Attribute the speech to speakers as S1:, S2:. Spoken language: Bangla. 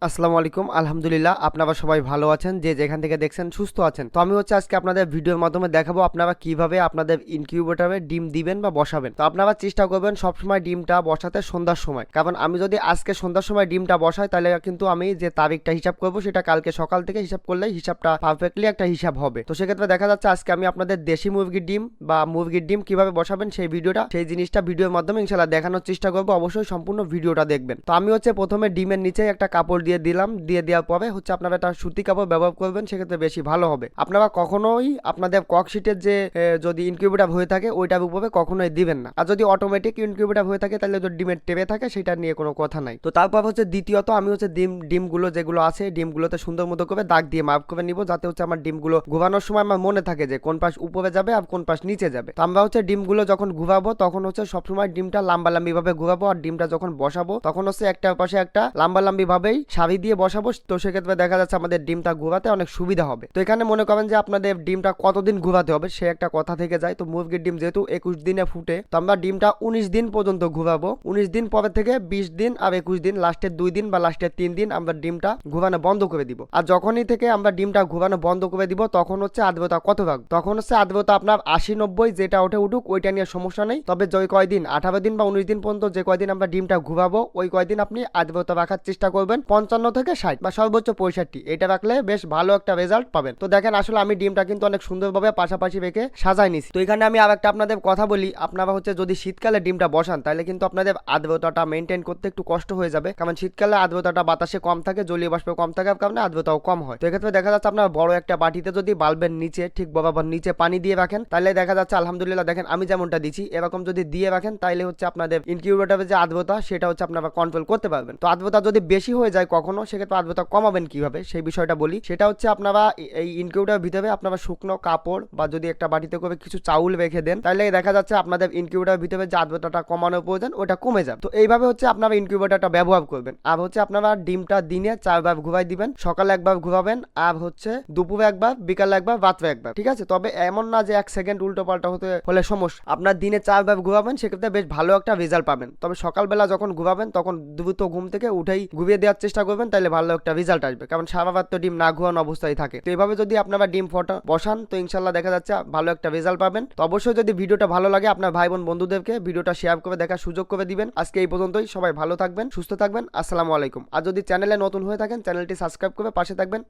S1: আসসালামু আলাইকুম। আলহামদুলিল্লাহ আপনারা সবাই ভালো আছেন, যে যেখান থেকে দেখছেন সুস্থ আছেন। তো আমি আজকে আপনাদের ভিডিওর মাধ্যমে দেখাবো আপনারা কিভাবে আপনাদের ইনকিউবেটরে ডিম দিবেন বা বসাবেন। তো আপনারা চেষ্টা করবেন সবসময় ডিমটা বসাতে সন্ধ্যার সময়, কারণ আমি যদি আজকে সন্ধ্যার সময় ডিমটা বসাই তাহলে কিন্তু আমি যে তারিখটা হিসাব করবো সেটা কালকে সকাল থেকে হিসাব করলে হিসাবটা পারফেক্টলি একটা হিসাব হবে। তো সেক্ষেত্রে দেখা যাচ্ছে আজকে আমি আপনাদের দেশি মুরগির ডিম বা মুরগির ডিম কিভাবে বসাবেন সেই জিনিসটা ভিডিওর মাধ্যমে ইনশাল্লাহ দেখানোর চেষ্টা করবো। অবশ্যই সম্পূর্ণ ভিডিওটা দেখবেন। তো আমি প্রথমে ডিমের নিচে একটা কাপড় দিয়ে দিলাম, দিয়ে দেওয়ার পরে আপনারা একটা সুতি কাপড় ব্যবহার করবেন, সেক্ষেত্রে বেশি ভালো হবে। আপনারা কখনোই আপনাদের ককশিটের যে যদি ইনকিউবেটর হয়ে থাকে ওইটার উপরে কখনোই দিবেন না। আর যদি অটোমেটিক ইনকিউবেটর হয়ে থাকে তাহলে যদি ডিমের টেবে থাকে সেটা নিয়ে কোনো কথা নাই। তো তারপর দ্বিতীয়ত আমি ডিমগুলো যেগুলো আছে ডিমগুলোতে সুন্দর মতো করে দাগ দিয়ে মাপ করে নিব, যাতে আমার ডিমগুলো ঘুরানোর সময় আমার মনে থাকে যে কোন পাশ উপরে যাবে আর কোন পাশ নিচে যাবে। তো আমরা ডিমগুলো যখন ঘুরাবো তখন সবসময় ডিমটা লাম্বালাম্বি ভাবে ঘুরাবো, আর ডিমটা যখন বসাবো তখন একটা পাশে একটা লাম্বালাম্বি ভাবেই সারি দিয়ে বসাবো। তো সেক্ষেত্রে দেখা যাচ্ছে আমাদের ডিমটা ঘুরাতে অনেক সুবিধা হবে। তো এখানে মনে করেন যে আপনাদের ডিমটা কতদিন ঘুরাতে হবে সে একটা কথা থেকে যায়। তো মুরগির ডিম যেহেতু 21 দিনে ফুটে, তো আমরা ডিমটা 19 দিন পর্যন্ত ঘুরাবো। 19 দিন পরে থেকে 20 দিন আর 21 দিন, লাস্টের 2 দিন বা লাস্টের 3 দিন আমরা ডিমটা ঘুরানো বন্ধ করে দিব। আর যখনই থেকে আমরা ডিমটা ঘুরানো বন্ধ করে দিব তখন আর্দ্রতা কত ভাগ, তখন আর্দ্রতা আপনার 80-90 যেটা ওঠে উঠুক, ওইটা নিয়ে সমস্যা নেই। তবে যে কয়দিন 18 দিন বা 19 দিন পর্যন্ত যে কয়দিন আমরা ডিমটা ঘুরাবো ওই কয়দিন আপনি আর্দ্রতা রাখার চেষ্টা করবেন 55 থেকে 60 বা সর্বোচ্চ 65। এটা রাখলে বেশ ভালো একটা রেজাল্ট পাবেন। তো দেখেন আসলে আমি ডিমটা কিন্তু অনেক সুন্দরভাবে পাশাপাশি রেখে সাজাই নিছি। তো এখানে আমি আর একটা আপনাদের কথা বলি, আপনারা যদি শীতকালে ডিমটা বসান তাহলে কিন্তু আপনাদের আর্দ্রতাটা মেনটেন করতে একটু কষ্ট হয়ে যাবে, কারণ শীতকালে আর্দ্রতাটা বাতাসে কম থাকে, জলীয় বাষ্প কম থাকার কারণে আর্দ্রতাও কম হয়। তো এক্ষেত্রে দেখা যাচ্ছে আপনার বড় একটা বাটিতে যদি বাল্বের নিচে ঠিক বরাবর নিচে পানি দিয়ে রাখেন তাহলে দেখা যাচ্ছে আলহামদুলিল্লাহ দেখেন আমি যেমনটা দিচ্ছি এরকম যদি দিয়ে রাখেন তাহলে আপনাদের ইনকিউবেটরের যে আর্দ্রতা সেটা আপনারা কন্ট্রোল করতে পারবেন। তো আর্দ্রতা যদি বেশি হয়ে যায় কখনো, সেক্ষেত্রে আর্দ্রতা কমাবেন কিভাবে সেই বিষয়টা বলি। সেটা আপনারা এই ইনকিউবেটরের ভিতরে আপনারা শুকনো কাপড় বা যদি একটা বাটিতে করে কিছু চাউল রেখে দেন তাহলে দেখা যাচ্ছে আপনাদের ইনকিউবেটরের ভিতরে যে আর্দ্রতাটা কমানোর প্রয়োজন ওটা কমে যাবে। তো এইভাবে আপনারা ইনকিউবেটরটা ব্যবহার করবেন। আর আপনারা ডিমটা দিনে 4 বার ঘুরাই দিবেন, সকালে একবার ঘুরাবেন, আর দুপুরে একবার, বিকালে একবার, রাত্রে একবার, ঠিক আছে। তবে এমন না যে 1 সেকেন্ড উল্টো পাল্টা হলে সমস্যা। আপনার দিনে 4 বার ঘুরাবেন, সেক্ষেত্রে বেশ ভালো একটা রেজাল্ট পাবেন। তবে সকালবেলা যখন ঘুরাবেন তখন দ্রুত ঘুম থেকে উঠেই ঘুরিয়ে দেওয়ার চেষ্টা করবেন, তাহলে ভালো একটা রেজাল্ট আসবে, কারণ সারা রাত তো ডিম না ঘুরানো অবস্থায় থাকে। তো এইভাবে যদি আপনারা ডিম বসান তো ইনশাল্লাহ দেখা যাচ্ছে ভালো একটা রেজাল্ট পাবেন। তো অবশ্যই যদি ভিডিওটা ভালো লাগে আপনার ভাই বোন বন্ধুদেরকে ভিডিওটা শেয়ার করে দেখার সুযোগ করে দিবেন। আজকে এই পর্যন্তই, সবাই ভালো থাকবেন, সুস্থ থাকবেন। আসসালামু আলাইকুম। আর যদি চ্যানেলে নতুন হয়ে থাকেন চ্যানেলটি সাবস্ক্রাইব করে পাশে থাকবেন।